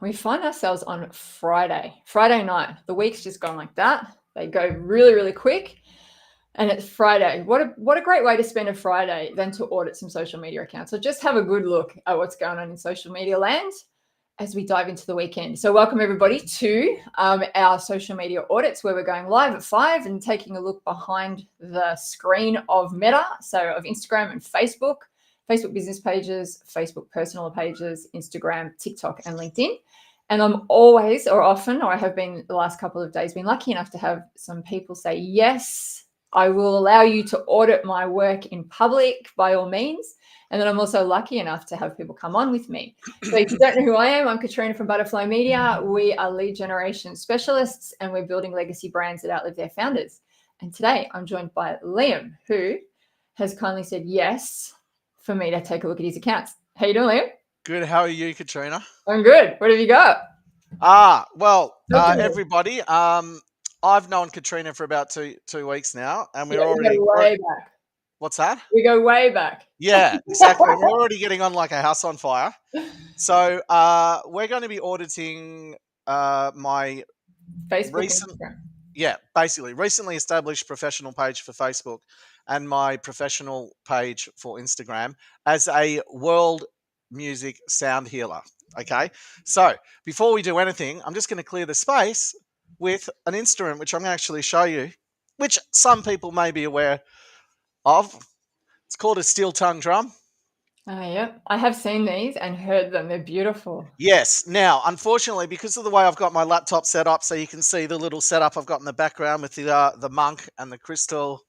We find ourselves on Friday night. The week's just gone like that. They go really, really quick. And it's Friday. What a great way to spend a Friday than to audit some social media accounts. So just have a good look at what's going on in social media land as we dive into the weekend. So welcome everybody to our social media audits, where we're going live at 5 and taking a look behind the screen of Meta, so of Instagram and Facebook business pages, Facebook personal pages, Instagram, TikTok, and LinkedIn. And I'm always, or often, or I have been the last couple of days, been lucky enough to have some people say, yes, I will allow you to audit my work in public by all means. And then I'm also lucky enough to have people come on with me. So if you don't know who I am, I'm Katrina from Butterfly Media. We are lead generation specialists, and we're building legacy brands that outlive their founders. And today I'm joined by Liam, who has kindly said yes for me to take a look at his accounts. How you doing, Liam? Good. How are you, Katrina? I'm good. What have you got? Everybody. I've known Katrina for about two weeks now, and we're We go way back. What's that? We go way back. Yeah, exactly. We're already getting on like a house on fire. So we're going to be auditing my Facebook. recently established professional page for Facebook and my professional page for Instagram as a world music sound healer. Okay, so before we do anything, I'm just going to clear the space with an instrument which I'm going to actually show you, which some people may be aware of. It's called a steel tongue drum. Oh, yeah. I have seen these and heard them. They're beautiful. Yes. Now, unfortunately, because of the way I've got my laptop set up, so you can see the little setup I've got in the background with the monk and the crystal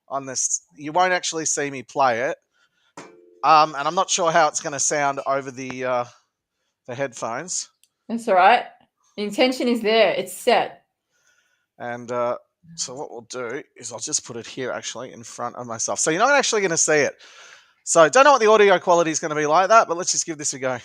on this, you won't actually see me play it. And I'm not sure how it's going to sound over the headphones. That's all right. The intention is there. It's set. And so what we'll do is I'll just put it here actually in front of myself. So you're not actually going to see it. So don't know what the audio quality is going to be like that, but let's just give this a go.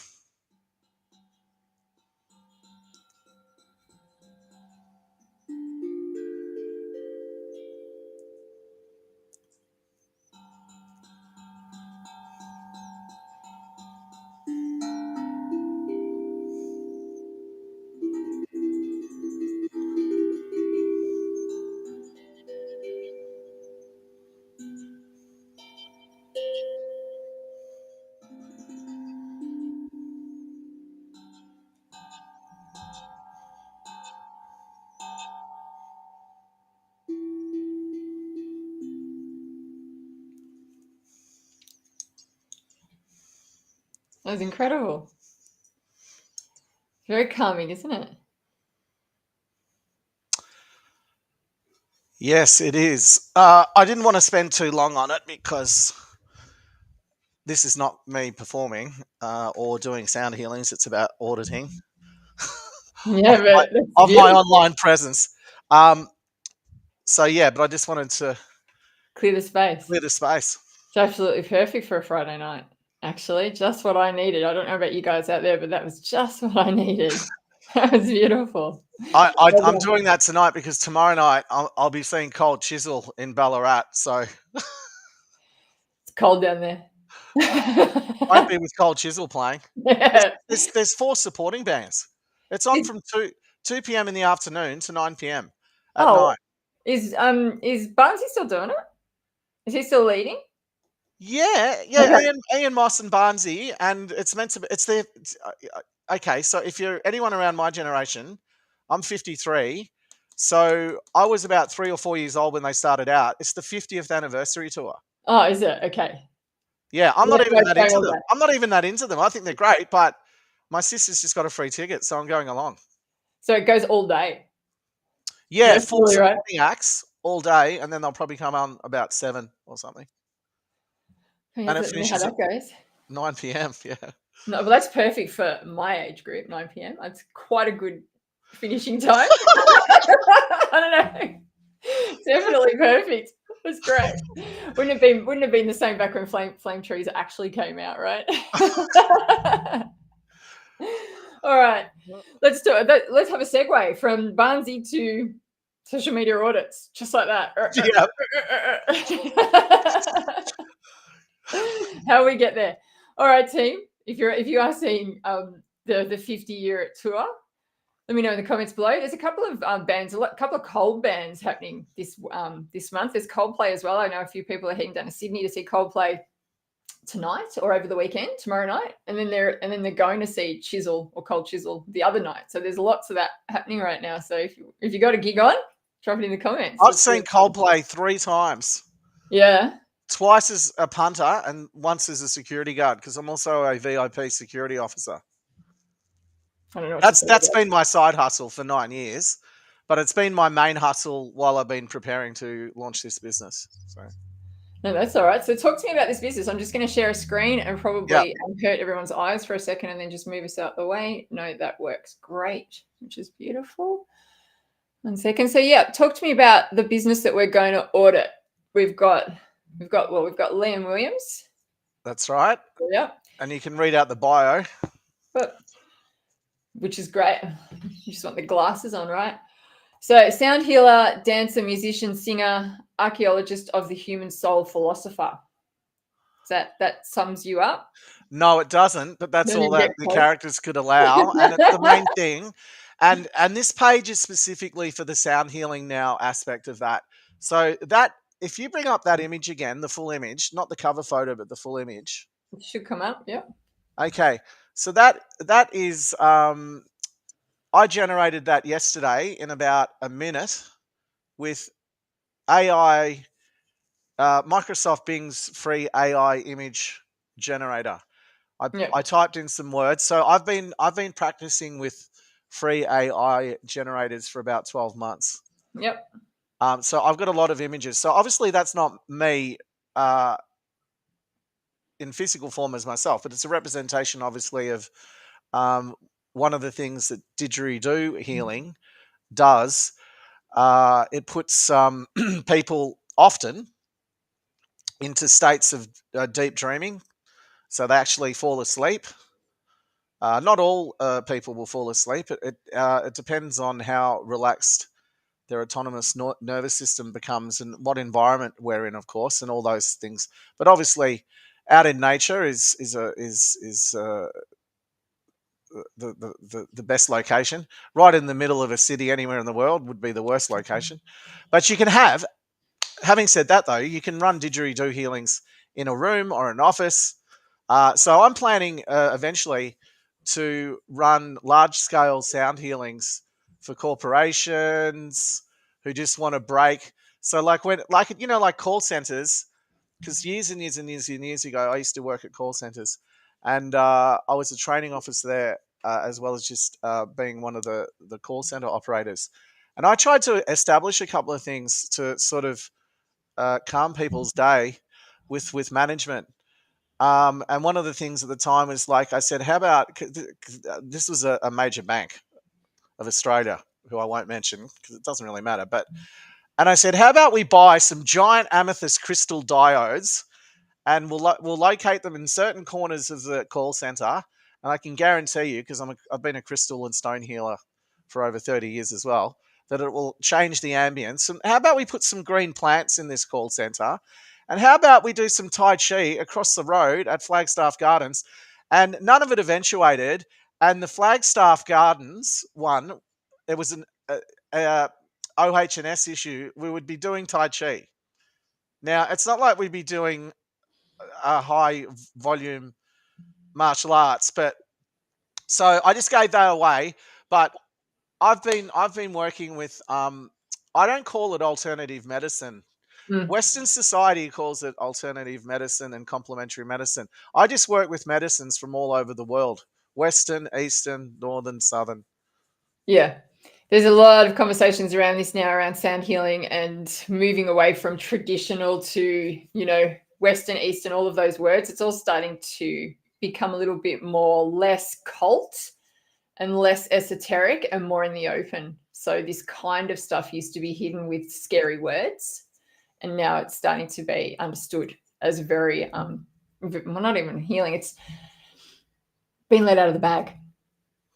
That was incredible. Very calming, isn't it? Yes, it is. I didn't want to spend too long on it because this is not me performing or doing sound healings. It's about auditing of my online presence. But I just wanted to clear the space. It's absolutely perfect for a Friday night. Actually, just what I needed. I don't know about you guys out there, but that was just what I needed. That was beautiful. I'm doing that tonight because tomorrow night I'll be seeing Cold Chisel in Ballarat. So it's cold down there. Might be with Cold Chisel playing. Yeah. There's 4 supporting bands. It's on from 2 p.m. in the afternoon to 9 p.m. at night. Is Barnesy still doing it? Is he still leading? Yeah. Okay. Ian Moss and Barnesy, and it's meant to be. Okay. So if you're anyone around my generation, I'm 53. So I was about 3 or 4 years old when they started out. It's the 50th anniversary tour. Oh, is it? Okay. Yeah, I'm not even that into them. I'm not even that into them. I think they're great, but my sister's just got a free ticket, so I'm going along. So it goes all day? Yeah, 4 supporting acts all day, and then they'll probably come on about 7 or something. And it finishes how that goes. 9 p.m. Yeah. No, but that's perfect for my age group. 9 p.m. That's quite a good finishing time. I don't know. Definitely perfect. That's great. Wouldn't have been the same back when Flame Trees actually came out, right? All right. Let's do it. Let's have a segue from Barnesy to social media audits, just like that. Yeah. How we get there. All right, team. If you are seeing the 50-year tour? Let me know in the comments below. There's a couple of bands, a couple of cold bands happening this month. There's Coldplay as well. I know a few people are heading down to Sydney to see Coldplay tonight or over the weekend, tomorrow night, and then they're going to see Chisel or Cold Chisel the other night. So there's lots of that happening right now. So if you got a gig on, drop it in the comments. I've seen Coldplay 3 times. Yeah. Twice as a punter and once as a security guard, because I'm also a VIP security officer. I don't know. That's been my side hustle for 9 years, but it's been my main hustle while I've been preparing to launch this business. So. No, that's all right. So talk to me about this business. I'm just going to share a screen and probably hurt everyone's eyes for a second and then just move us out the way. No, that works great, which is beautiful. 1 second. So yeah, talk to me about the business that we're going to audit. We've got Liam Williams. That's right. Yeah. And you can read out the bio. Which is great. You just want the glasses on, right? So sound healer, dancer, musician, singer, archaeologist of the human soul, philosopher. That sums you up? No, it doesn't, but that's all that the characters could allow. And it's the main thing. And this page is specifically for the sound healing now aspect of that. So that, if you bring up that image again, the full image, not the cover photo, but the full image. It should come up, yeah. Okay. So that is, I generated that yesterday in about a minute with AI, Microsoft Bing's free AI image generator. I typed in some words. So I've been practicing with free AI generators for about 12 months. Yep. So I've got a lot of images. So obviously that's not me in physical form as myself, but it's a representation, obviously, of one of the things that didgeridoo healing does. It puts people often into states of deep dreaming, so they actually fall asleep. Not all people will fall asleep. It depends on how relaxed their autonomous nervous system becomes and what environment we're in, of course, and all those things. But obviously, out in nature is the best location. Right in the middle of a city anywhere in the world would be the worst location. But you can having said that though, you can run didgeridoo healings in a room or an office. So I'm planning eventually to run large-scale sound healings for corporations who just want to break. So like call centers, because years and years and years and years ago, I used to work at call centers, and I was a training officer there, as well as just being one of the call center operators. And I tried to establish a couple of things to sort of calm people's day with management. And one of the things at the time was, like I said, how about, this was a major bank of Australia, who I won't mention because it doesn't really matter. And I said, how about we buy some giant amethyst crystal diodes, and we'll locate them in certain corners of the call center. And I can guarantee you, because I've been a crystal and stone healer for over 30 years as well, that it will change the ambience. And how about we put some green plants in this call center? And how about we do some Tai Chi across the road at Flagstaff Gardens? And none of it eventuated. And the Flagstaff Gardens one, there was an OH&S issue. We would be doing Tai Chi. Now, it's not like we'd be doing a high volume martial arts, but so I just gave that away. But I've been working with I don't call it alternative medicine. Western society calls it alternative medicine and complementary medicine. I just work with medicines from all over the world: Western, Eastern, Northern, Southern. Yeah. There's a lot of conversations around this now, around sound healing and moving away from traditional to, Western, Eastern, all of those words. It's all starting to become a little bit less cult and less esoteric and more in the open. So this kind of stuff used to be hidden with scary words, and now it's starting to be understood as very, not even healing. It's been let out of the bag,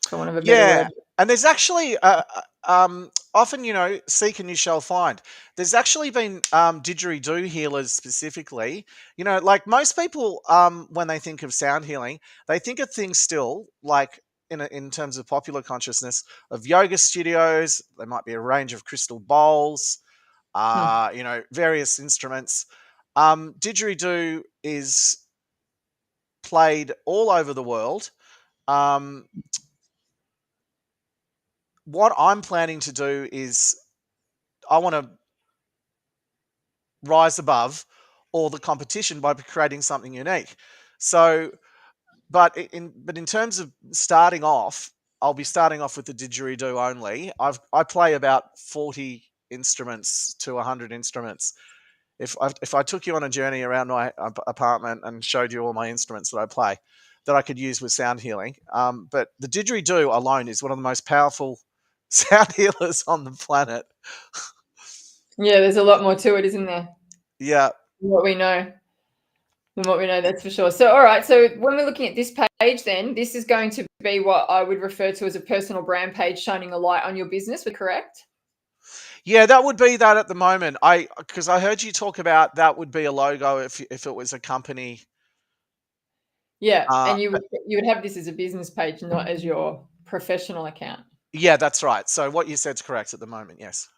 for want of a better word. And there's actually often, seek and you shall find. There's actually been didgeridoo healers specifically. Like most people, when they think of sound healing, they think of things still like in terms of popular consciousness of yoga studios. There might be a range of crystal bowls, various instruments. Didgeridoo is played all over the world. What I'm planning to do is I want to rise above all the competition by creating something unique. So, but in terms of starting off, I'll be starting off with the didgeridoo only. I play about 40 instruments to 100 instruments. If I took you on a journey around my apartment and showed you all my instruments that I play, that I could use with sound healing, but the didgeridoo alone is one of the most powerful sound healers on the planet. Yeah, there's a lot more to it, isn't there? Yeah. What we know. Than what we know, that's for sure. So, all right. So, when we're looking at this page, then this is going to be what I would refer to as a personal brand page, shining a light on your business. We're correct? Yeah, that would be that at the moment. Because I heard you talk about that would be a logo if it was a company. Yeah, and you would have this as a business page, not as your professional account. Yeah, that's right. So what you said's correct at the moment. Yes.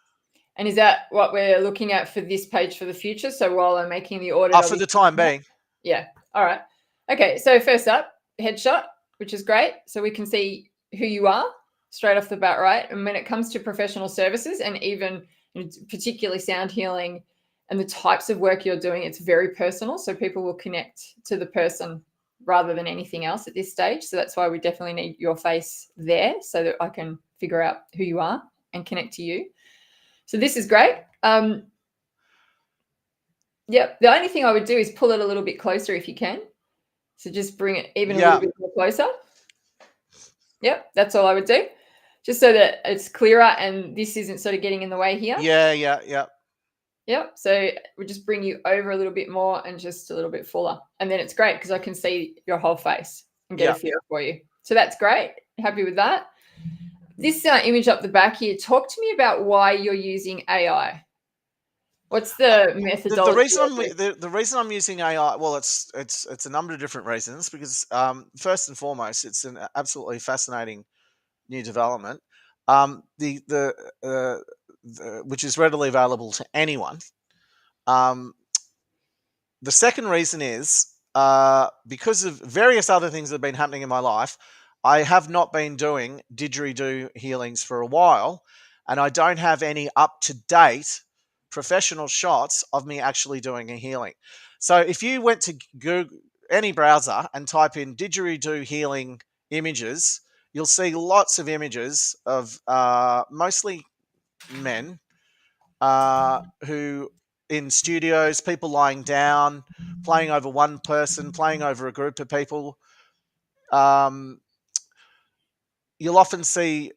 And is that what we're looking at for this page for the future? So while I'm making the audit, For the time being. Yeah. All right. Okay. So first up, headshot, which is great. So we can see who you are straight off the bat, right? And when it comes to professional services and even particularly sound healing and the types of work you're doing, it's very personal. So people will connect to the person rather than anything else at this stage. So that's why we definitely need your face there so that I can figure out who you are and connect to you. So this is great. Yep. The only thing I would do is pull it a little bit closer if you can. So just bring it even a little bit more closer. Yep. That's all I would do. Just so that it's clearer and this isn't sort of getting in the way here. Yeah. Yep. So we'll just bring you over a little bit more and just a little bit fuller. And then it's great because I can see your whole face and get a feel for you. So that's great. Happy with that. This image up the back here, talk to me about why you're using AI. What's the methodology? The reason I'm using AI, well, it's a number of different reasons. Because first and foremost, it's an absolutely fascinating new development, which is readily available to anyone. The second reason is because of various other things that have been happening in my life. I have not been doing didgeridoo healings for a while, and I don't have any up-to-date professional shots of me actually doing a healing. So if you went to Google, any browser, and type in didgeridoo healing images, you'll see lots of images of mostly men who in studios, people lying down, playing over one person, playing over a group of people. You'll often see.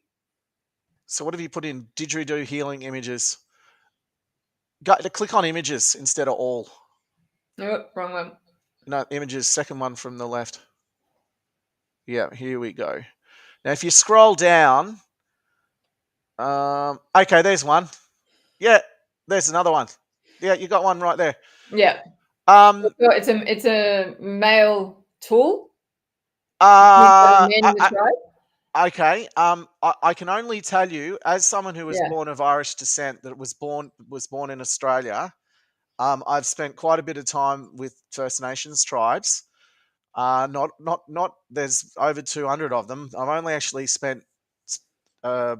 So what have you put in didgeridoo healing images? Click on images instead of all. Nope, wrong one. No, images, second one from the left. Yeah, here we go. Now, if you scroll down, okay, there's one. Yeah, there's another one. Yeah, you got one right there. Yeah. It's a male tool. Okay. I can only tell you, as someone who was born of Irish descent, that was born in Australia. I've spent quite a bit of time with First Nations tribes. Not. There's over 200 of them. I've only actually spent. I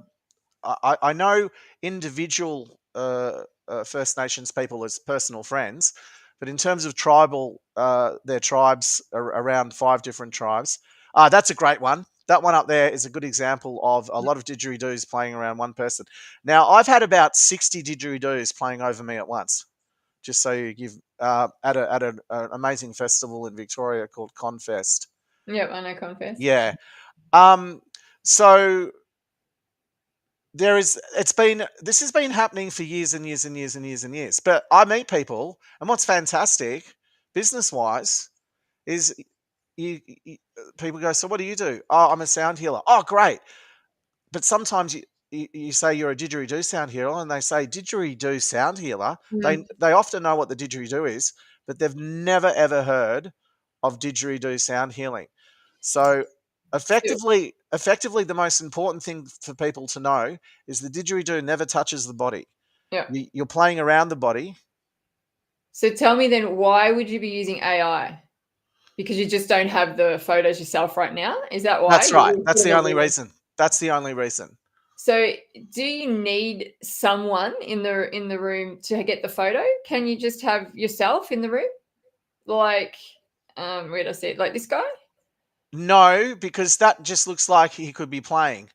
know individual First Nations people as personal friends, but in terms of tribal, their tribes are around 5 different tribes. That's a great one. That one up there is a good example of a lot of didgeridoos playing around one person. Now, I've had about 60 didgeridoos playing over me at once. Just so you give at an amazing festival in Victoria called Confest. Yep, I know Confest. Yeah. So this has been happening for years and years and years and years and years. But I meet people, and what's fantastic, business-wise, is people go, so what do you do? Oh, I'm a sound healer. Oh, great. But sometimes you say you're a didgeridoo sound healer, and they say didgeridoo sound healer. They often know what the didgeridoo is, but they've never ever heard of didgeridoo sound healing. So Effectively, the most important thing for people to know is the didgeridoo never touches the body. Yeah. You're playing around the body. So tell me then, why would you be using AI? Because you just don't have the photos yourself right now? Is that why? That's right. That's the only reason. That's the only reason. So do you need someone in the room to get the photo? Can you just have yourself in the room? Like, where did I see it? Like this guy? No, because that just looks like he could be playing.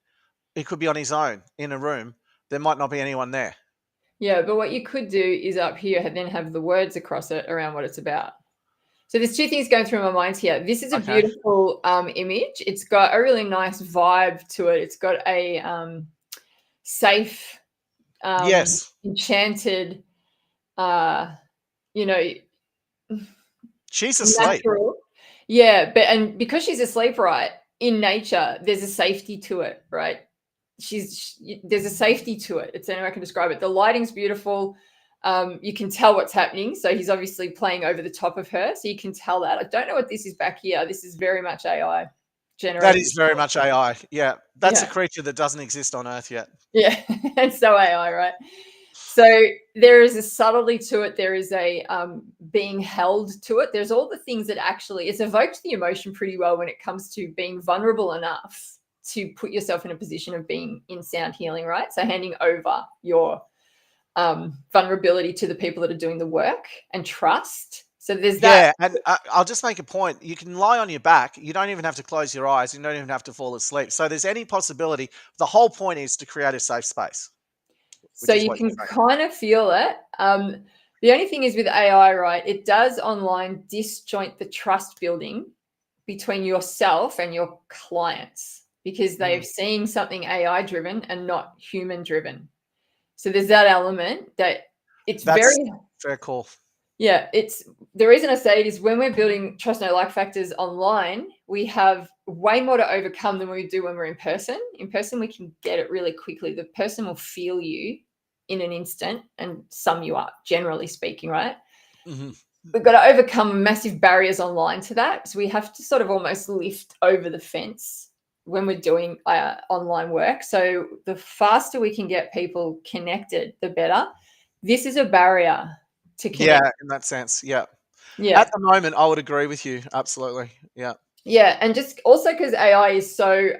He could be on his own in a room. There might not be anyone there. Yeah, but what you could do is up here then have the words across it around what it's about. So there's two things going through my mind here. This is a Okay. beautiful image. It's got a really nice vibe to it. It's got a safe, Yes. enchanted, you know, She's asleep. natural. Yeah, and because she's asleep, right, in nature, there's a safety to it, right? There's a safety to it. It's the only way I can describe it. The lighting's beautiful. You can tell what's happening. So he's obviously playing over the top of her. So you can tell that. I don't know what this is back here. This is very much AI That generated. is very much AI. Yeah. That's a Yeah. creature that doesn't exist on Earth yet. Yeah. It's so AI, right? So there is a subtlety to it. There is a being held to it. There's all the things that actually, it's evoked the emotion pretty well when it comes to being vulnerable enough to put yourself in a position of being in sound healing, right? So handing over your vulnerability to the people that are doing the work and trust. So there's that. Yeah, and I'll just make a point. You can lie on your back. You don't even have to close your eyes. You don't even have to fall asleep. So there's any possibility. The whole point is to create a safe space, So which is you what you're can saying. kind of feel it. The only thing is with AI, right? It does online disjoint the trust building between yourself and your clients because they've seen something AI driven and not human driven. So there's that element that it's That's very, fair call. yeah, it's the reason I say it is when we're building trust no like factors online, we have way more to overcome than we do when we're in person. In person, we can get it really quickly. The person will feel you in an instant and sum you up, generally speaking, right? Hmm. We've got to overcome massive barriers online to that. So we have to sort of almost lift over the fence when we're doing online work. So the faster we can get people connected, the better. This is a barrier to Yeah, connect. in that sense. Yeah. At Yeah. the moment, I would agree with you. Absolutely. Yeah. Yeah. And just also because AI is so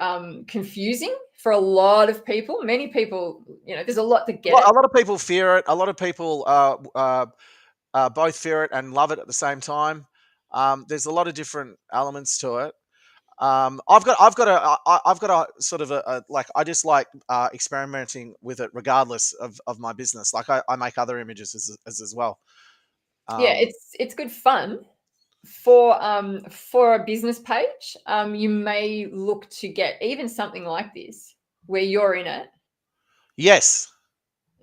confusing for a lot of people, many people, there's a lot to get it. A lot of people fear it. A lot of people both fear it and love it at the same time. There's a lot of different elements to it. I've got a sort of like I just like experimenting with it regardless of my business. Like I make other images as well. Yeah, it's good fun. For a business page, you may look to get even something like this where you're in it. Yes.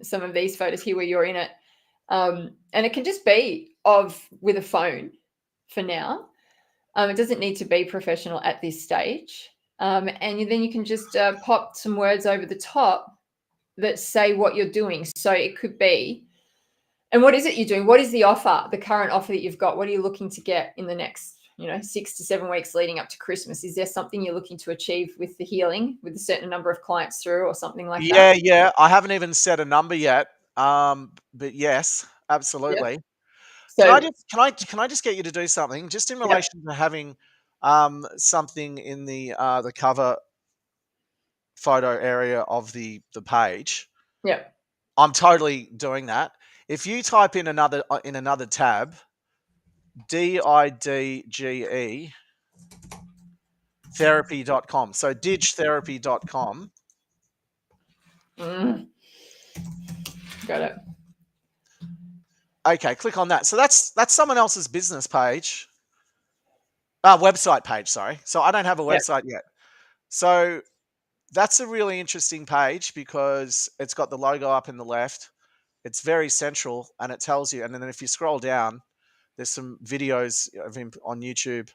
Some of these photos here where you're in it, and it can just be with a phone for now. It doesn't need to be professional at this stage, and then you can just pop some words over the top that say what you're doing. So it could be, and what is it you're doing? What is the offer, the current offer that you've got? What are you looking to get in the next, 6 to 7 weeks leading up to Christmas? Is there something you're looking to achieve with the healing, with a certain number of clients through or something like that? Yeah. I haven't even set a number yet. But yes, Yeah. absolutely. So, Can I just get you to do something just in yeah, relation to having something in the cover photo area of the page? yeah. I'm totally doing that. If you type in another tab, DIDGE therapy.com. So digtherapy.com. Mm, got it. Okay, click on that. So that's someone else's business page. Website page, sorry. So I don't have a Yeah, website yet. So that's a really interesting page because it's got the logo up in the left. It's very central and it tells you. And then if you scroll down, there's some videos of him on YouTube.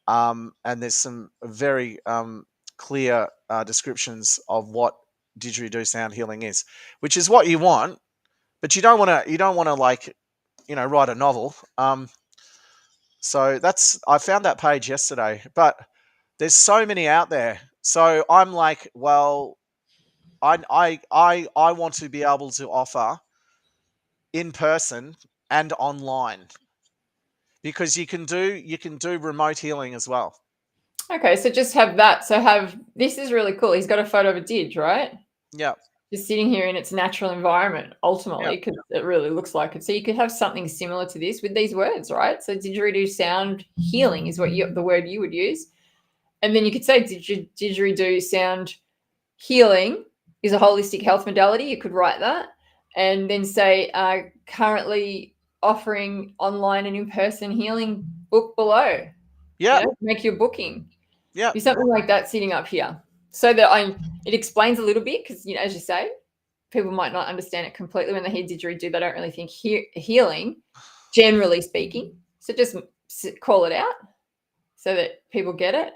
And there's some very clear descriptions of what didgeridoo sound healing is, which is what you want, but you don't want to like, write a novel. So I found that page yesterday, but There's so many out there. So I'm like, well, I want to be able to offer in person and online, because you can do remote healing as well. Okay, so just have that. So this is really cool. He's got a photo of a didge, right? Yeah. Just sitting here in its natural environment, ultimately, Yep. because it really looks like it. So you could have something similar to this with these words, right? So didgeridoo sound healing is the word you would use. And then you could say didgeridoo sound healing is a holistic health modality. You could write that. And then say currently offering online and in-person healing, book below. Yeah. Make your booking. Yeah. Be something like that sitting up here. So that it explains a little bit, because, as you say, people might not understand it completely when they hear didgeridoo. They don't really think healing, generally speaking. So just call it out so that people get it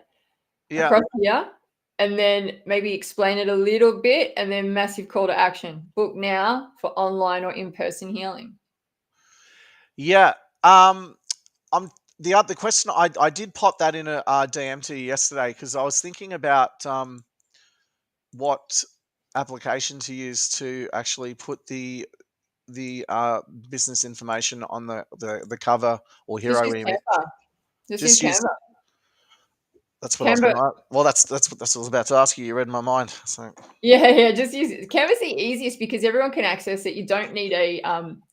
across here, and then maybe explain it a little bit, and then massive call to action. Book now for online or in-person healing. Yeah. The question I did pop that in a DM to you yesterday, because I was thinking about what application to use to actually put the business information on the cover or hero image. Just use Canva. That's what I was going to. Well, that's what I was about to ask you. You read my mind. So yeah, just use it. Canva's the easiest because everyone can access it. You don't need a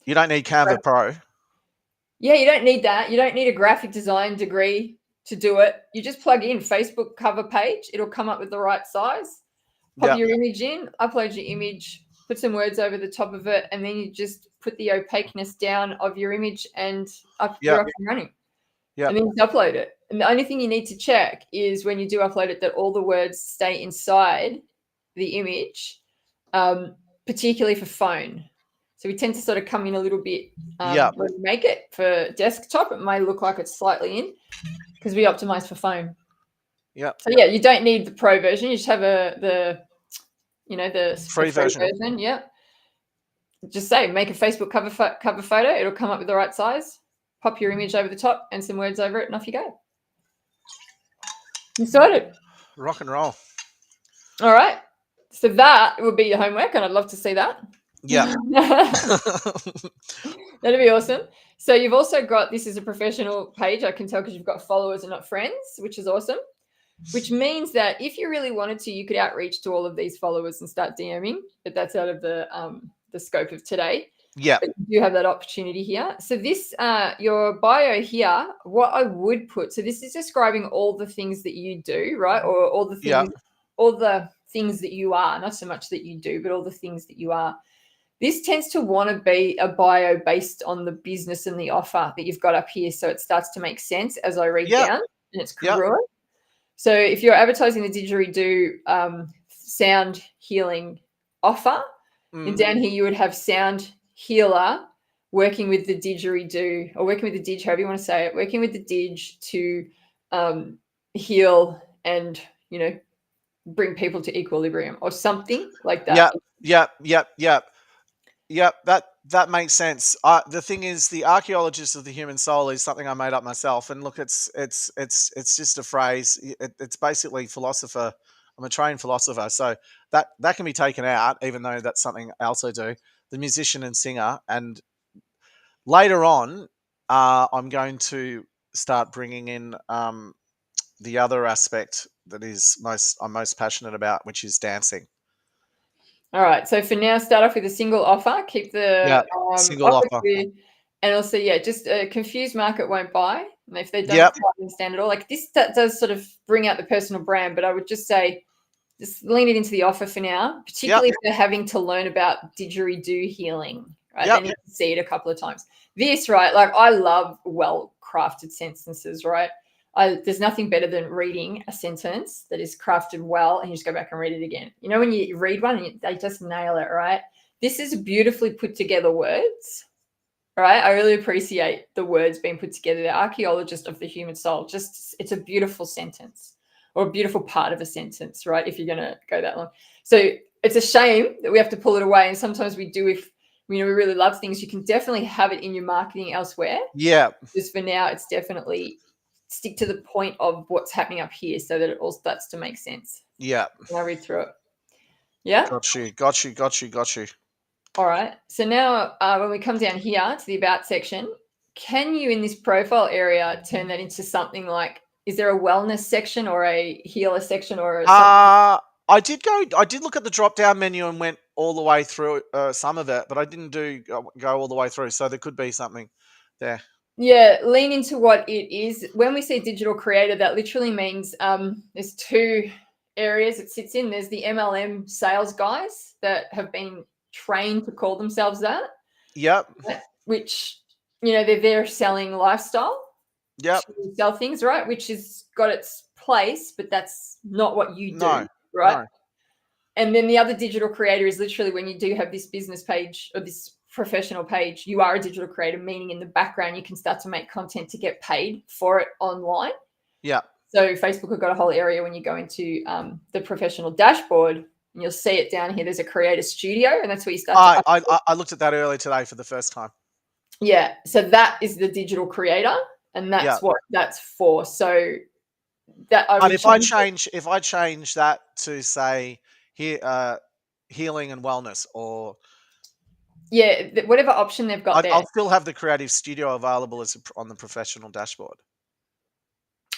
you don't need Canva Pro. Yeah, you don't need that. You don't need a graphic design degree to do it. You just plug in Facebook cover page. It'll come up with the right size. Pop your image in, upload your image, put some words over the top of it, and then you just put the opaqueness down of your image, and you're up and running. And then you upload it. And the only thing you need to check is when you do upload it that all the words stay inside the image, particularly for phone. So we tend to sort of come in a little bit when we make it for desktop. It may look like it's slightly in because we optimize for phone. Yeah. So yeah, you don't need the pro version. You just have the free version. Yeah. Just say make a Facebook cover photo. It'll come up with the right size. Pop your image over the top and some words over it, and off you go. You sorted. Rock and roll. All right. So that would be your homework, and I'd love to see that. Yeah. That'd be awesome. So you've also got, this is a professional page, I can tell, because you've got followers and not friends, which is awesome. Which means that if you really wanted to, you could outreach to all of these followers and start DMing, but that's out of the scope of today. Yeah. But you do have that opportunity here. So this, your bio here, what I would put, so this is describing all the things that you do, right? Or all the things, all the things that you are, not so much that you do, but all the things that you are. This tends to want to be a bio based on the business and the offer that you've got up here. So it starts to make sense as I read down, and it's congruent. So if you're advertising the didgeridoo sound healing offer, and down here you would have sound healer working with the didgeridoo, or working with the didge, however you want to say it, working with the didge to heal and, bring people to equilibrium or something like that. Yep, that makes sense. The thing is, the archaeologist of the human soul is something I made up myself. And look, it's just a phrase. It's basically philosopher. I'm a trained philosopher, so that can be taken out, even though that's something else I do. The musician and singer, and later on, I'm going to start bringing in the other aspect that I'm most passionate about, which is dancing. All right. So for now, start off with a single offer. Keep the single offer. Clear, and also, just a confused market won't buy. And if they don't understand it all, like this, that does sort of bring out the personal brand. But I would just say, just lean it into the offer for now, particularly if they're having to learn about didgeridoo healing. Right? They need to see it a couple of times. This, right? Like, I love well-crafted sentences, right? There's nothing better than reading a sentence that is crafted well, and you just go back and read it again. When you read one and they just nail it, right? This is beautifully put together words, right? I really appreciate the words being put together. The archaeologist of the human soul, it's a beautiful sentence, or a beautiful part of a sentence, right? If you're going to go that long. So it's a shame that we have to pull it away. And sometimes we do, if we really love things, you can definitely have it in your marketing elsewhere. Yeah. Just for now, it's definitely stick to the point of what's happening up here so that it all starts to make sense. Yeah. Can I read through it? Yeah. Got you. All right. So now when we come down here to the about section, can you in this profile area turn that into something like, is there a wellness section or a healer section or something? I did look at the drop down menu and went all the way through some of it, but I didn't go all the way through. So there could be something there. Yeah, lean into what it is. When we say digital creator, that literally means there's two areas it sits in. There's the MLM sales guys that have been trained to call themselves that. Yep. Which, they're there selling lifestyle. Yep. To sell things, right? Which has got its place, but that's not what you do, No, right? no. And then the other digital creator is literally when you do have this business page or this professional page, you are a digital creator, meaning in the background you can start to make content to get paid for it online. Yeah. So Facebook have got a whole area when you go into the professional dashboard, and you'll see it down here. There's a creator studio, and that's where you start. I looked at that earlier today for the first time. Yeah, so that is the digital creator, and that's what that's for. So that. But if I change that to say here, healing and wellness, or whatever option they've got there. I'll still have the creative studio available on the professional dashboard.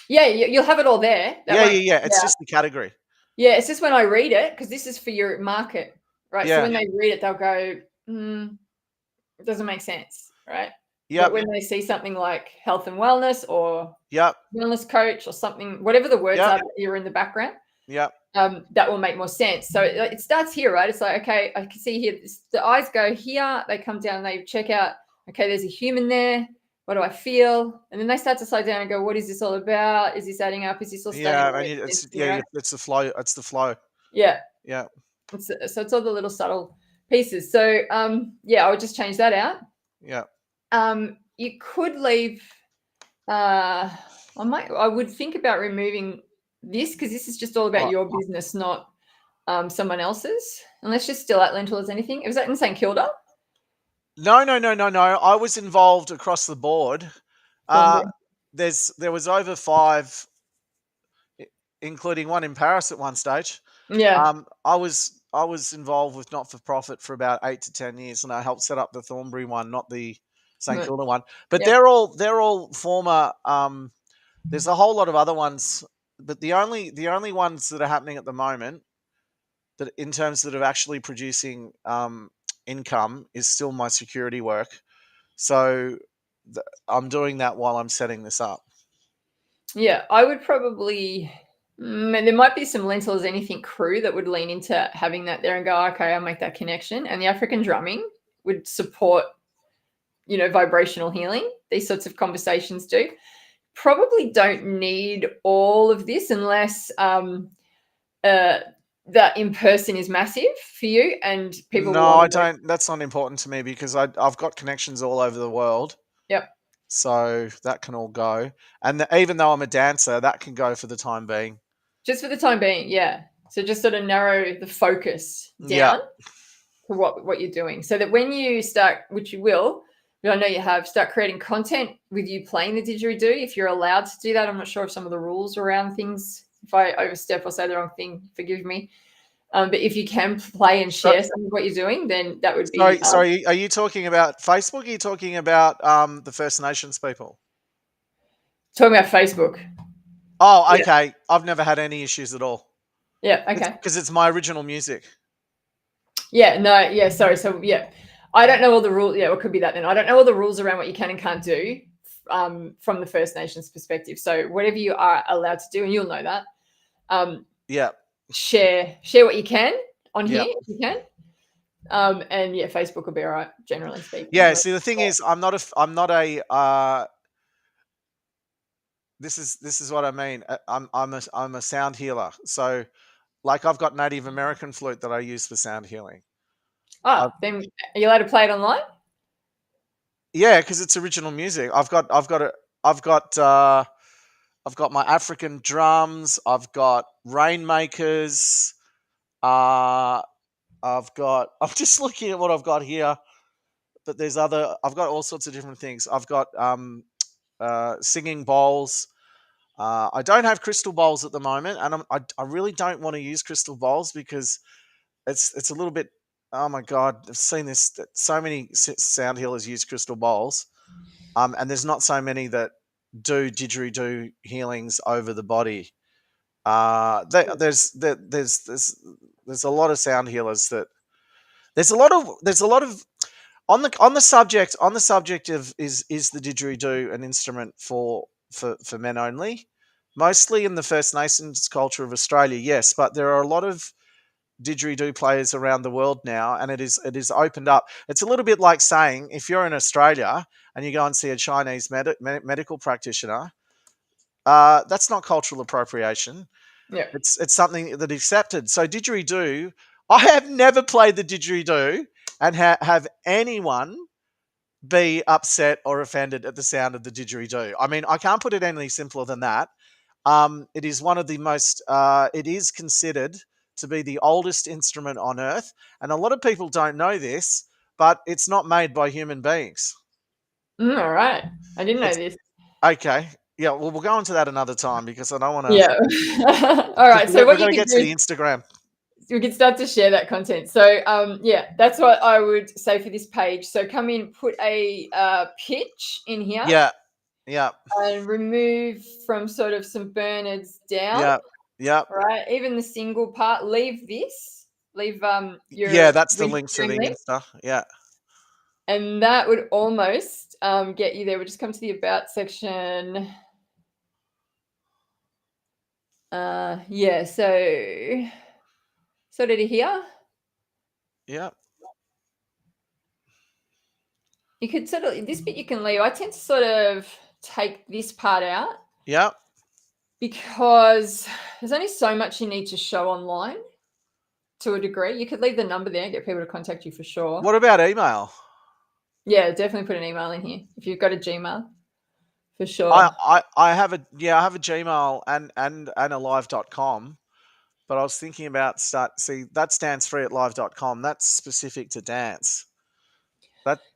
Yeah, you'll have it all there. Yeah. It's just the category. Yeah, it's just when I read it, because this is for your market, right? Yeah. So when they read it, they'll go, it doesn't make sense, right? Yeah. But when they see something like health and wellness or wellness coach or something, whatever the words are that you're in the background, that will make more sense. So it starts here, right? It's like, okay, I can see here, the eyes go here, they come down, they check out, okay, there's a human there. What do I feel? And then they start to slow down and go, what is this all about? Is this adding up? Is this all starting? It's the flow. It's the flow. Yeah. So it's all the little subtle pieces. So I would just change that out. Yeah. You could leave. I would think about removing this, because this is just all about your business, not someone else's. Unless you're still at Lentil as anything. Was that in St Kilda? No. I was involved across the board. There was over 5, including one in Paris at one stage. Yeah. I was involved with not for profit for about 8 to 10 years, and I helped set up the Thornbury one, not the St Kilda one. But they're all former. There's a whole lot of other ones, but the only ones that are happening at the moment that in terms that are actually producing income is still my security work. So I'm doing that while I'm setting this up. Yeah, I would probably. There might be some Lentil as anything crew that would lean into having that there and go, okay, I'll make that connection. And the African drumming would support, vibrational healing. These sorts of conversations do. Probably don't need all of this unless that in person is massive for you and people. No, I don't. That's not important to me because I've got connections all over the world. Yep. So that can all go. And even though I'm a dancer, that can go for the time being. Just for the time being, yeah. So just sort of narrow the focus down to what you're doing, so that when you start, which you will, but I know you have, start creating content with you playing the didgeridoo, if you're allowed to do that. I'm not sure of some of the rules around things. If I overstep or say the wrong thing, forgive me. But if you can play and share some of what you're doing, then that would be. Sorry, are you talking about Facebook? Or are you talking about the First Nations people? Talking about Facebook. Oh, okay. Yeah. I've never had any issues at all. Yeah, okay. Because it's my original music. Yeah, no, yeah, sorry. So, yeah, I don't know all the rules. Yeah, it could be that then. I don't know all the rules around what you can and can't do from the First Nations perspective. So whatever you are allowed to do, and you'll know that. Share what you can on here if you can. And yeah, Facebook will be all right, generally speaking. Yeah, see, the thing is, this is what I mean. I'm a sound healer. So like I've got Native American flute that I use for sound healing. Then are you allowed to play it online? Yeah, because it's original music. I've got my African drums. I've got rainmakers. I'm just looking at what I've got here, but I've got all sorts of different things. I've got singing bowls. I don't have crystal bowls at the moment, and I really don't want to use crystal bowls because it's a little bit. Oh my god, I've seen this. That so many sound healers use crystal bowls, and there's not so many that do didgeridoo healings over the body. There's a lot of sound healers that there's a lot of on the subject of is the didgeridoo an instrument for men only? Mostly in the First Nations culture of Australia, yes, but there are a lot of didgeridoo players around the world now, and it is opened up. It's a little bit like saying if you're in Australia and you go and see a Chinese medical practitioner, that's not cultural appropriation. Yeah. It's something that is accepted. So didgeridoo, I have never played the didgeridoo and have anyone be upset or offended at the sound of the didgeridoo. I mean, I can't put it any simpler than that. It is one of the most. It is considered to be the oldest instrument on Earth, and a lot of people don't know this, but it's not made by human beings. All right. I didn't know It's this. okay. Yeah, well, we'll go into that another time because I don't want to. Yeah. All right. So We've what got you to can get do to is the Instagram. we can start to share that content. So yeah, that's what I would say for this page. So come in, put a pitch in here. Yeah, yeah, And remove from sort of some burners down. yeah, yeah. Right. Even the single part, leave this. Leave your Yeah, that's the link to registering the link. Insta. Yeah. And that would almost get you there. We'll just come to the about section. Yeah, so sort of here. Yeah. You could sort of, this bit you can leave. I tend to sort of take this part out. Yeah. Because there's only so much you need to show online to a degree. You could leave the number there and get people to contact you for sure. What about email? Yeah, definitely put an email in here if you've got a Gmail. For sure. I have a Gmail and a live.com, but I was thinking about that's dance free at live.com. That's specific to dance.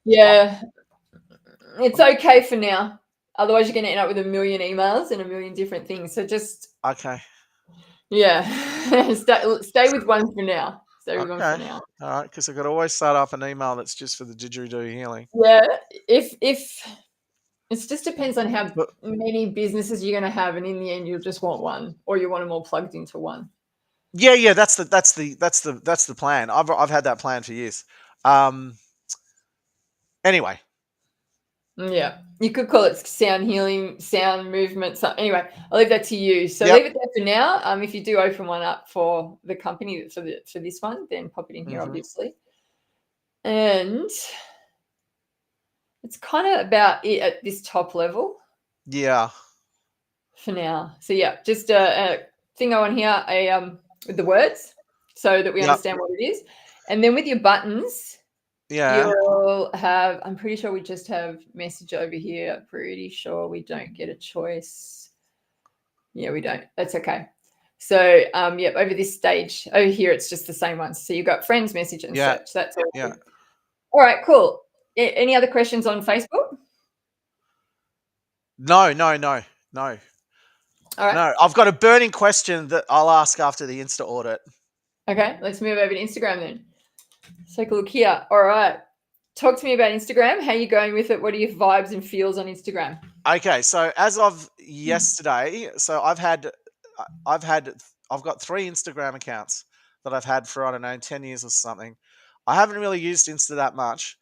Yeah. It's okay for now. Otherwise you're gonna end up with a million emails and a million different things. So just okay. Yeah. stay with one for now. Stay with one for now. All right, because I could always start up an email that's just for the didgeridoo healing. Yeah. If it just depends on how many businesses you're going to have, and in the end, you'll just want one, or you want them all plugged into one. Yeah, that's the plan. I've had that plan for years. Anyway. Yeah, you could call it sound healing, sound movement. So anyway, I'll leave that to you. So leave it there for now. If you do open one up for the company for this one, then pop it in here, obviously. And it's kind of about it at this top level. Yeah. For now. So yeah, just a thing on here, with the words so that we understand what it is. And then with your buttons, you'll have, I'm pretty sure we just have message over here. Pretty sure we don't get a choice. Yeah, we don't. That's okay. So yep, over this stage, over here, it's just the same ones. So you've got friends, message, and search. That's all. Yeah. All right, cool. Any other questions on Facebook? No. All right. No, I've got a burning question that I'll ask after the Insta audit. Okay, let's move over to Instagram then. Let's take a look here. All right. Talk to me about Instagram. How are you going with it? What are your vibes and feels on Instagram? Okay, so as of yesterday, so I've got 3 Instagram accounts that I've had for, I don't know, 10 years or something. I haven't really used Insta that much,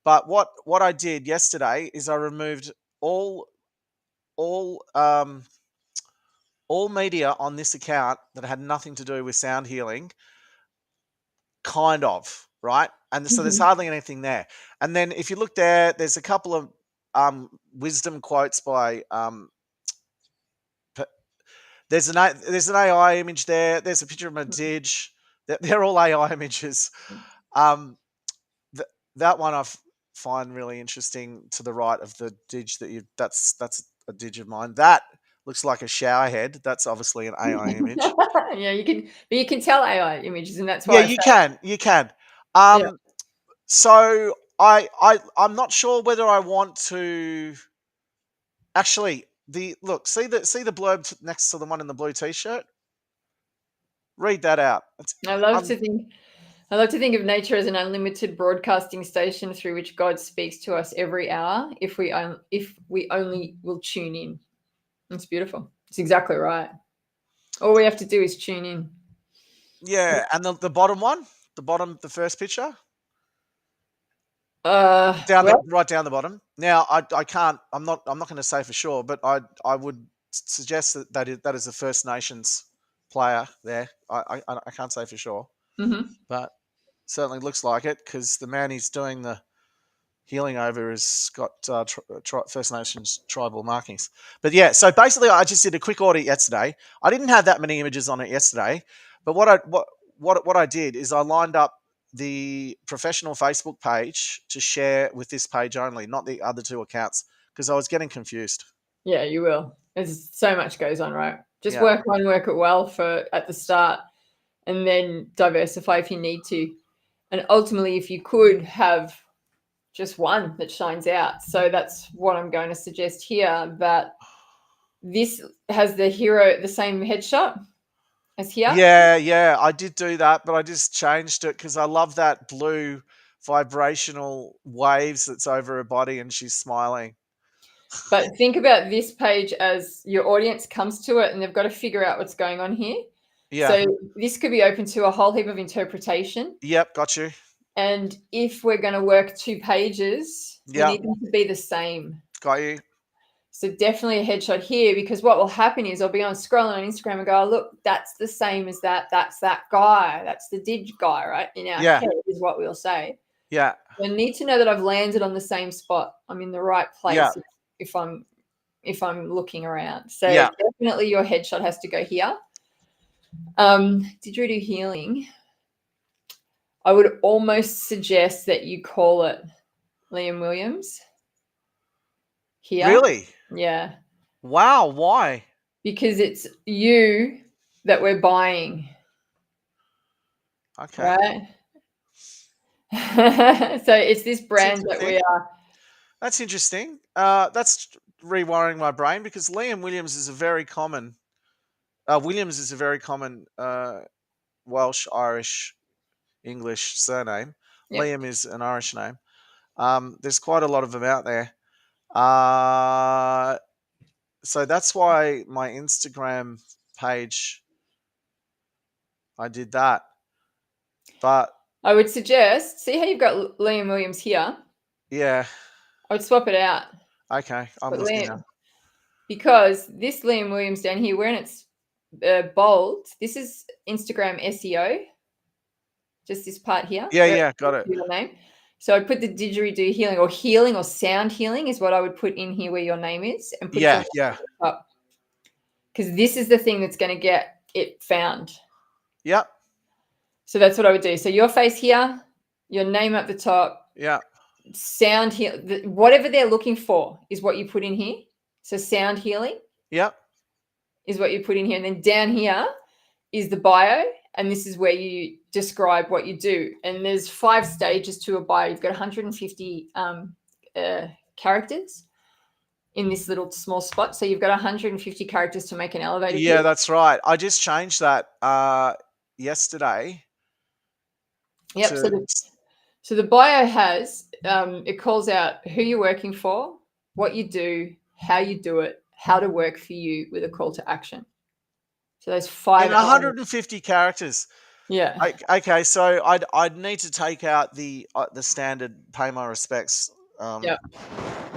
but what I did yesterday is I removed all media on this account that had nothing to do with sound healing, kind of, right? And so there's hardly anything there. And then if you look there, there's a couple of wisdom quotes by there's an AI image there. There's a picture of my Dig. They're all AI images. That one I find really interesting to the right of the Dig that's a Dig of mine. That looks like a shower head. That's obviously an AI image. Yeah, you can tell AI images, and that's why. Yeah, you can. So I'm not sure whether I want to. Actually, look, see the blurb next to the one in the blue t-shirt. Read that out. I love to think of nature as an unlimited broadcasting station through which God speaks to us every hour if we only will tune in. It's beautiful. It's exactly right. All we have to do is tune in. Yeah, and the bottom one, the first picture, Well, right down the bottom. Now, I'm not going to say for sure, but I would suggest that is the First Nations player there. I can't say for sure, but certainly looks like it because the man he's doing the healing over has got First Nations tribal markings. But yeah, so basically, I just did a quick audit yesterday. I didn't have that many images on it yesterday, but what I did is I lined up the professional Facebook page to share with this page only, not the other two accounts, because I was getting confused. Yeah, you will. There's so much goes on, right? Just Yeah. work it well at the start, and then diversify if you need to. And ultimately, if you could have just one that shines out. So that's what I'm going to suggest here, that this has the same headshot as here. Yeah, I did do that, but I just changed it because I love that blue vibrational waves that's over her body and she's smiling. But think about this page as your audience comes to it and they've got to figure out what's going on here. Yeah. So this could be open to a whole heap of interpretation. Yep, got you. And if we're going to work 2 pages, Yep. we need them to be the same. Got you. So definitely a headshot here, because what will happen is I'll be scrolling on Instagram and go, oh, look, that's the same as that. That's that guy. That's the Dig guy, right? In our head is what we'll say. Yeah. I need to know that I've landed on the same spot. I'm in the right place if I'm looking around. So definitely your headshot has to go here. Didgeridoo healing. I would almost suggest that you call it Liam Williams here. Really? Yeah. Wow. Why? Because it's you that we're buying. Okay. Right? So it's this brand that we are. That's interesting. That's rewiring my brain because Liam Williams is a very common Welsh, Irish, English surname. Yep. Liam is an Irish name. There's quite a lot of them out there. So that's why my Instagram page, I did that. But I would suggest, see how you've got Liam Williams here? Yeah. I would swap it out. Okay, I'm with you now. Because this Liam Williams down here, when it's bold, this is Instagram SEO. Just this part here. Yeah, got it. Your name. So I'd put the didgeridoo healing or sound healing is what I would put in here where your name is. And put up. Because this is the thing that's going to get it found. Yep. So that's what I would do. So your face here, your name at the top. Yeah. Sound heal, whatever they're looking for is what you put in here. So sound healing. Yep. Is what you put in here. And then down here is the bio. And this is where you describe what you do. And there's 5 stages to a bio. You've got 150 characters in this little small spot. So you've got 150 characters to make an elevator. Yeah, that's right. I just changed that yesterday. Yep. So the bio has, it calls out who you're working for, what you do, how you do it, how to work for you with a call to action. So those 5 in 150 characters. Yeah. Okay, so I'd need to take out the standard pay my respects. Yeah.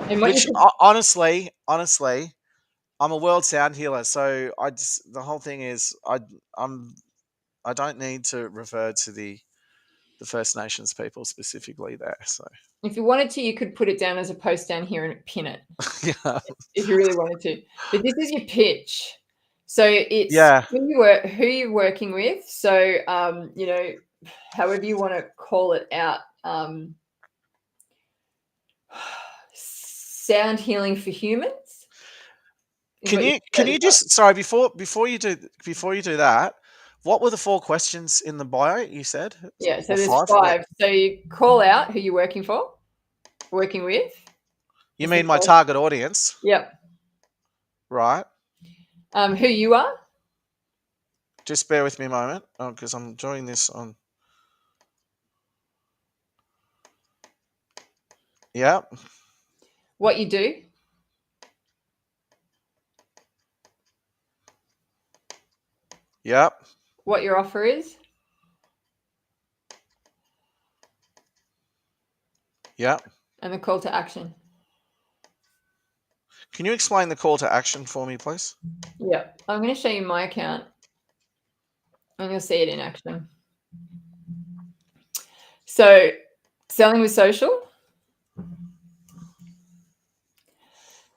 Which honestly, I'm a world sound healer, so the whole thing is I don't need to refer to the First Nations people specifically there. So if you wanted to, you could put it down as a post down here and pin it. Yeah. If you really wanted to. But this is your pitch. So it's who you're working with. So however you want to call it out. Sound healing for humans. Can you just before you do that, what were the 4 questions in the bio you said? Yeah, so there's 5. So you call out who you're working with. You mean my target audience? Yep. Right. Who you are. Just bear with me a moment because I'm doing this on. Yeah. What you do. Yeah. What your offer is. Yeah. And the call to action. Can you explain the call to action for me, please? Yeah. I'm going to show you my account and you'll see it in action. So selling with social.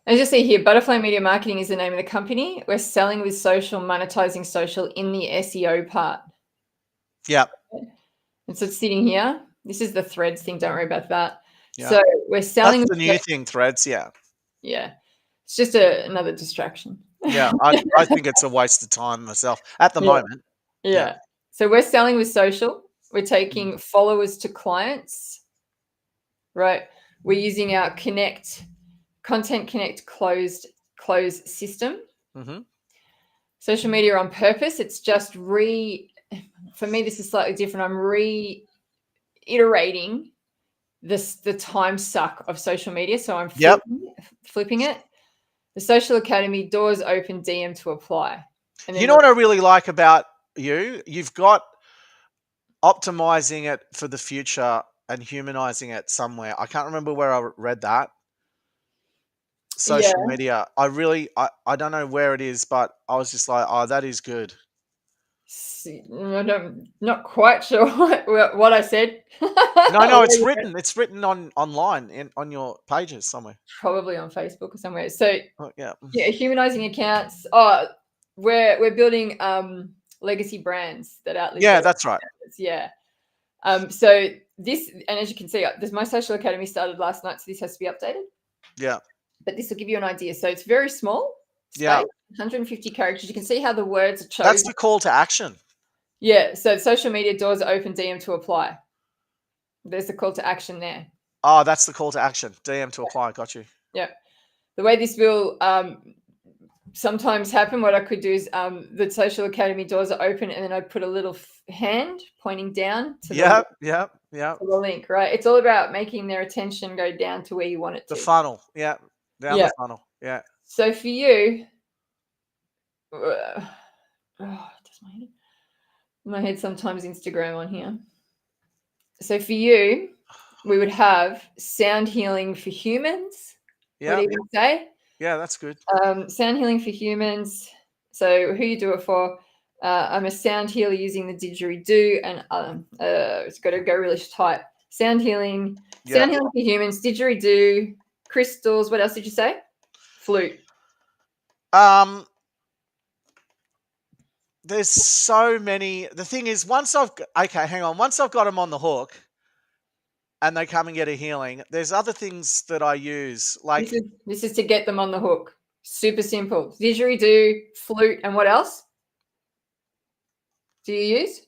As you see here, Butterfly Media Marketing is the name of the company. We're selling with social, monetizing social in the SEO part. Yeah. And so it's sitting here. This is the threads thing. Don't worry about that. Yeah. So we're selling. That's the new thing, threads. Yeah. Yeah. It's just another distraction. Yeah. I think it's a waste of time myself at the moment. Yeah. So we're selling with social. We're taking followers to clients, right? We're using our Content Connect close system. Mm-hmm. Social media on purpose. It's just for me, this is slightly different. I'm reiterating the time suck of social media. So I'm flipping it. The Social Academy, doors open, DM to apply. And you know what I really like about you? You've got optimizing it for the future and humanizing it somewhere. I can't remember where I read that. Social media. I don't know where it is, but I was just like, oh, that is good. I'm not quite sure what I said. No, it's written. It's written online on your pages somewhere. Probably on Facebook or somewhere. So yeah, humanizing accounts. Oh, we're building legacy brands that outlive. Yeah, that's right. Yeah. So this, and as you can see, my Social Academy started last night, so this has to be updated. Yeah. But this will give you an idea. So it's very small. Space, yeah. 150 characters. You can see how the words are chosen. That's the call to action. Yeah. So social media, doors are open, DM to apply. There's the call to action there. Oh, that's the call to action. DM to apply. Got you. Yeah. The way this will sometimes happen, what I could do is the Social Academy doors are open, and then I'd put a little hand pointing down to the link, right? It's all about making their attention go down to where you want it to. The funnel. Yeah. Down the funnel. Yeah. So for you, my head sometimes Instagram on here. So for you, we would have sound healing for humans. Yeah. What do you say? Yeah, that's good. Sound healing for humans. So who you do it for? I'm a sound healer using the didgeridoo, and it's got to go really tight. Sound healing for humans, didgeridoo, crystals. What else did you say? Flute. There's so many. The thing is, once I've got them on the hook and they come and get a healing, there's other things that I use. Like this is to get them on the hook. Super simple. Didgeridoo, flute, and what else do you use?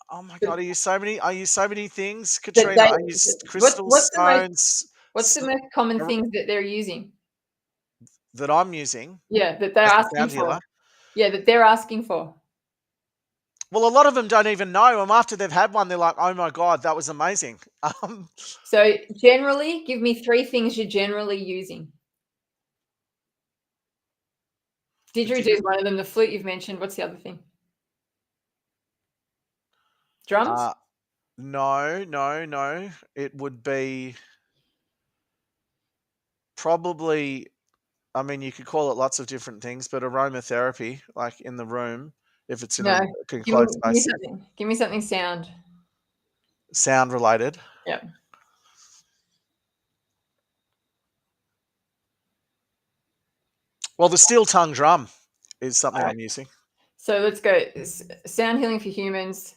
Oh my god, I use so many things, Katrina. I use crystals, stones. What's the most common things that they're using? That I'm using? Yeah, that they're asking for. Yeah, that they're asking for. Well, a lot of them don't even know. And after they've had one, they're like, "Oh my god, that was amazing." So generally, give me 3 things you're generally using. Didgeridoo is one of them. The flute you've mentioned. What's the other thing? Drums? No. It would be probably, I mean, you could call it lots of different things, but aromatherapy, like in the room, if it's in a closed space. Give me something sound. Sound related. Yeah. Well, the steel tongue drum is something I'm using. So let's go. Sound healing for humans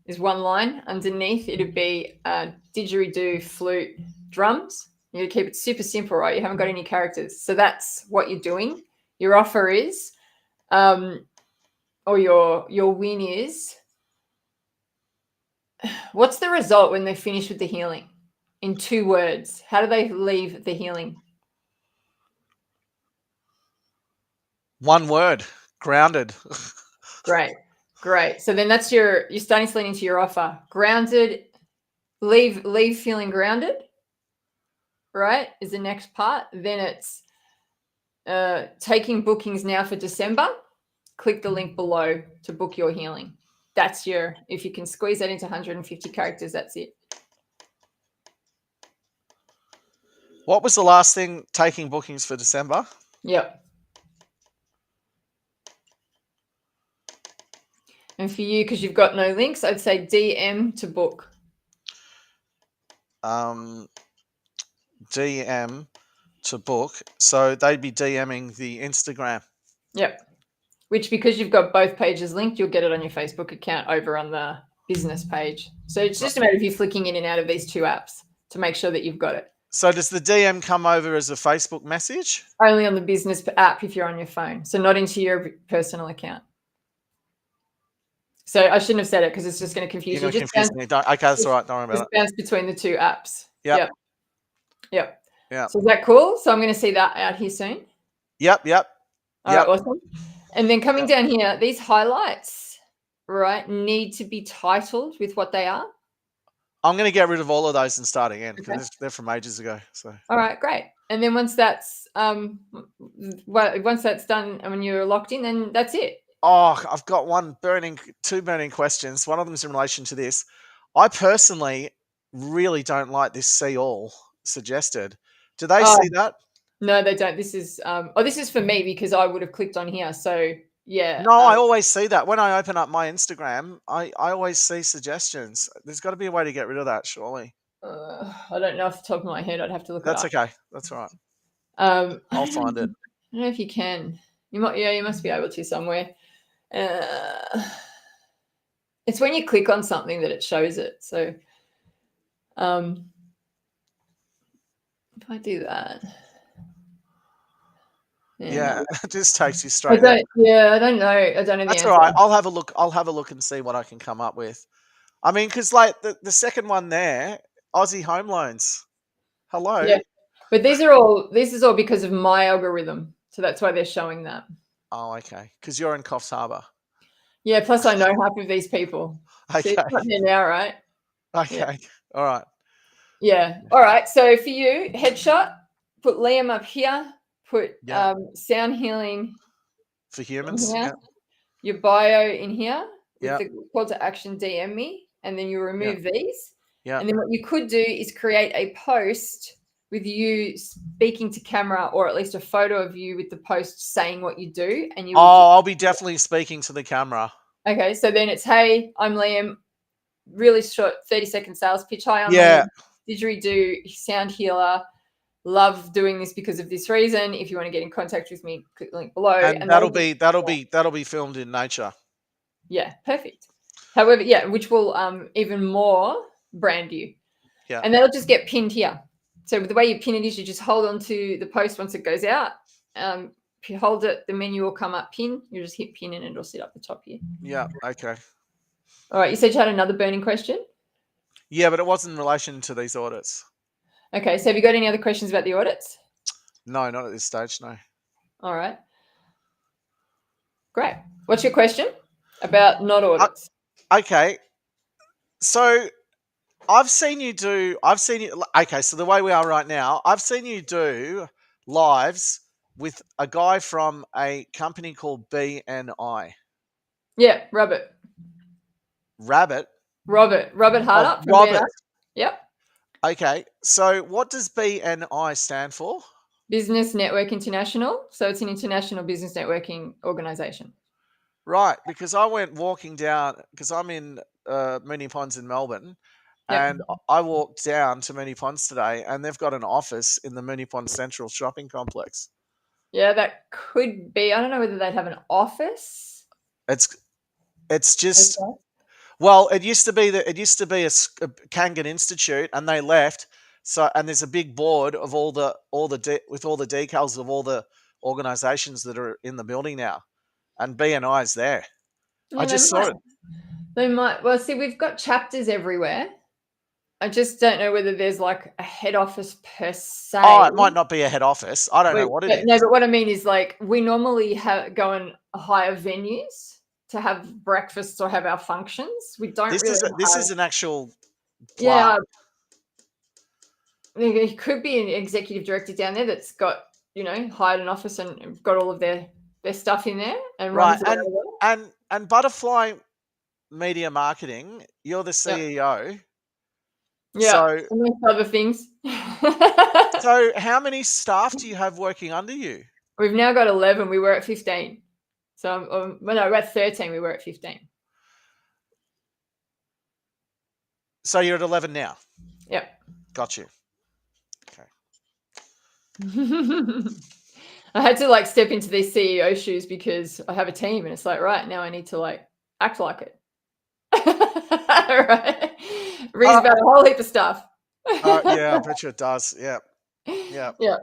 is one line. Underneath, it'd be didgeridoo, flute, drums. You keep it super simple, right? You haven't got any characters. So that's what you're doing. Your offer is, or your win is, what's the result when they finish with the healing? In 2 words, how do they leave the healing? One word, grounded. Great. Great. So then that's you're starting to lean into your offer. Grounded, leave feeling grounded, right? Is the next part. Then it's taking bookings now for December. Click the link below to book your healing. That's your, if you can squeeze that into 150 characters, that's it. What was the last thing? Taking bookings for December? Yep. And for you, because you've got no links, I'd say DM to book. DM to book. So they'd be DMing the Instagram. Yep. Which, because you've got both pages linked, you'll get it on your Facebook account over on the business page. So it's just a matter of you flicking in and out of these two apps to make sure that you've got it. So does the DM come over as a Facebook message? Only on the business app if you're on your phone. So not into your personal account. So I shouldn't have said it because it's just going to confuse you. You're going to confuse me. Okay, that's all right. Don't worry about it. Bounce between the two apps. Yep. Yep. Yeah. So is that cool? So I'm going to see that out here soon. Yep. All right, awesome. And then coming down here, these highlights, right, need to be titled with what they are. I'm going to get rid of all of those and start again because they're from ages ago. So. All right, great. And then once that's done, and when you're locked in, then that's it. Oh, I've got two burning questions. One of them is in relation to this. I personally really don't like this see all suggested. Do they see that? No, they don't. This is this is for me because I would have clicked on here. So yeah. No, I always see that. When I open up my Instagram, I always see suggestions. There's got to be a way to get rid of that, surely. I don't know off the top of my head. I'd have to look it up. That's okay. That's all right. I'll find it. I don't know if you can. You might. Yeah, you must be able to somewhere. It's when you click on something that it shows it. So if I do that. Yeah, it just takes you straight there. I don't know. I don't know. That's all right. I'll have a look. I'll have a look and see what I can come up with. I mean, because like the second one there, Aussie home loans. Hello. Yeah, but this is all because of my algorithm. So that's why they're showing that. Oh, okay. Because you're in Coffs Harbour. Yeah. Plus, I know half of these people. Okay. So it's not here now, right? Okay. Yeah. All right. Yeah. All right. So for you, headshot. Put Liam up here. Put sound healing for humans. Yeah. Your bio in here with the call to action. DM me, and then you remove these. Yeah. And then what you could do is create a post with you speaking to camera, or at least a photo of you with the post saying what you do. And you. I'll be definitely speaking to the camera. Okay. So then it's, hey, I'm Liam. Really short 30-second sales pitch. Hi, I'm Liam. Didgeridoo sound healer. Love doing this because of this reason. If you want to get in contact with me, click the link below. And that'll be filmed in nature. Yeah, perfect. However, which will even more brand you. Yeah. And that'll just get pinned here. So the way you pin it is you just hold on to the post once it goes out. If you hold it, the menu will come up pin. You just hit pin and it'll sit up the top here. Yeah, okay. All right, you said you had another burning question? Yeah, but it wasn't in relation to these audits. Okay, so have you got any other questions about the audits? No, not at this stage, no. All right. Great. What's your question about not audits? Okay. So okay, so the way we are right now, I've seen you do lives with a guy from a company called BNI. Yeah, Robert Hardup from BNI. Yep. Okay, so what does BNI stand for? Business Network International. So it's an international business networking organization. Right, because I went walking down, because I'm in Moonee Ponds in Melbourne, and I walked down to Moonee Ponds today, and they've got an office in the Moonee Ponds Central Shopping Complex. Yeah, that could be. I don't know whether they'd have an office. It's just... Okay. Well, it used to be a Kangan Institute, and they left. So, and there's a big board of with all the decals of all the organisations that are in the building now, and BNI is there. Yeah, I just saw it. They might. Well, see, we've got chapters everywhere. I just don't know whether there's like a head office per se. Oh, it might not be a head office. I don't know what it is. No, but what I mean is like we normally go and hire venues to have breakfasts or have our functions. We don't This really is an actual yeah. plant. There could be an executive director down there that's got, hired an office and got all of their stuff in there and Right. runs it out of there. And Butterfly Media Marketing, you're the CEO. Yeah, So, amongst other things. so how many staff do you have working under you? We've now got 11. We were at 15. So, we're at 13. We were at 15. So you're at 11 now? Yep. Got you. Okay. I had to step into these CEO shoes because I have a team and it's like, right, now I need to act like it. Right. Reads about a whole heap of stuff. Yeah, I bet you it does. Yeah. Yeah. Yeah.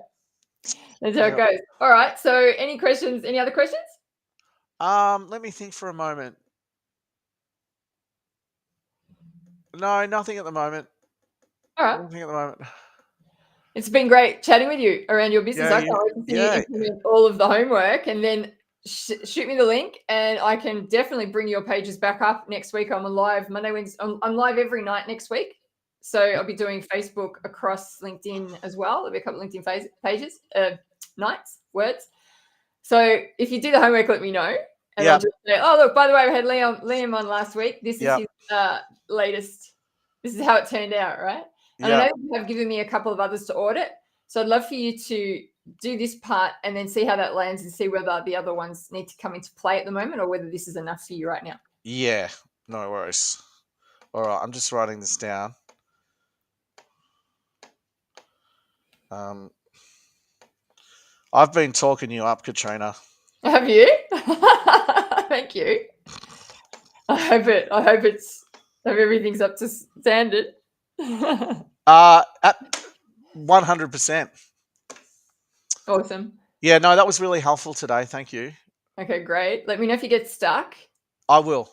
That's how it goes. All right. So any questions? Any other questions? Let me think for a moment. No, nothing at the moment. All right. Nothing at the moment. It's been great chatting with you around your business. Yeah, I can't wait to see you implement all of the homework and then shoot me the link and I can definitely bring your pages back up next week. I'm live Monday, Wednesday. I'm live every night next week. So I'll be doing Facebook across LinkedIn as well. There'll be a couple of LinkedIn pages, words. So if you do the homework, let me know. And I'll just say, oh, look, by the way, we had Liam on last week. This is his latest. This is how it turned out, right? And I know you have given me a couple of others to audit. So I'd love for you to do this part and then see how that lands and see whether the other ones need to come into play at the moment or whether this is enough for you right now. Yeah, no worries. All right, I'm just writing this down. I've been talking you up, Katrina. Have you? Thank you. I hope everything's up to standard. At 100%. Awesome. Yeah, no, that was really helpful today. Thank you. Okay, great. Let me know if you get stuck. I will.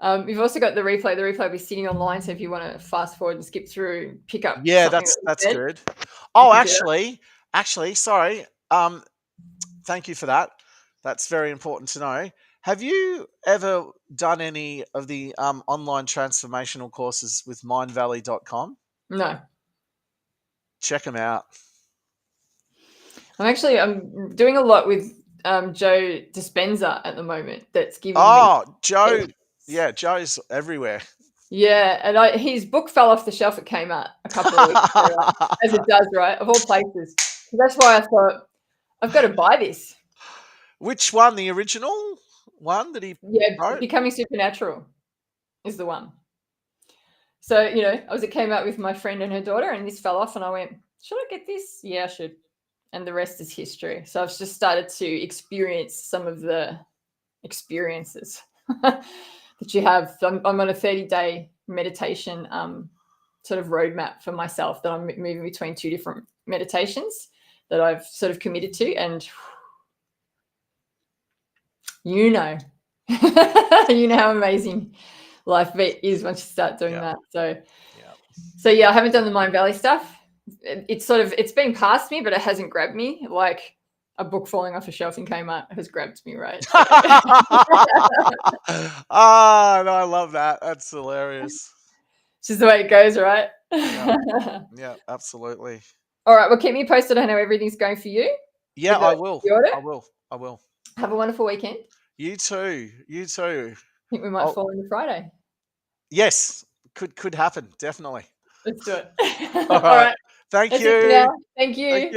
You've also got the replay. The replay will be sitting online, so if you want to fast forward and skip through and pick up. Yeah, that's good. Oh, actually, sorry. Thank you for that. That's very important to know. Have you ever done any of the online transformational courses with mindvalley.com? No. Check them out. I'm doing a lot with Joe Dispenza at the moment. That's giving Joe. Yeah, Joe's everywhere. Yeah, and his book fell off the shelf. It came out a couple of weeks ago, as it does, right? Of all places. So that's why I thought, I've got to buy this. Which one? The original one that he wrote? Becoming Supernatural is the one. So, it came out with my friend and her daughter, and this fell off, and I went, should I get this? Yeah, I should. And the rest is history. So I've just started to experience some of the experiences that you have. I'm on a 30-day meditation sort of roadmap for myself that I'm moving between 2 different meditations that I've sort of committed to. And you know how amazing life is once you start doing that. So yeah, I haven't done the Mind Valley stuff. It's been past me, but it hasn't grabbed me like a book falling off a shelf in Kmart has grabbed me, right? So. No, I love that. That's hilarious. It's just the way it goes, right? Yeah, absolutely. All right, well, keep me posted on how everything's going for you. Yeah, I will. I will. Have a wonderful weekend. You too. I think we might fall into Friday. Yes, could happen. Definitely. Let's do it. All right. Thank you. Thank you.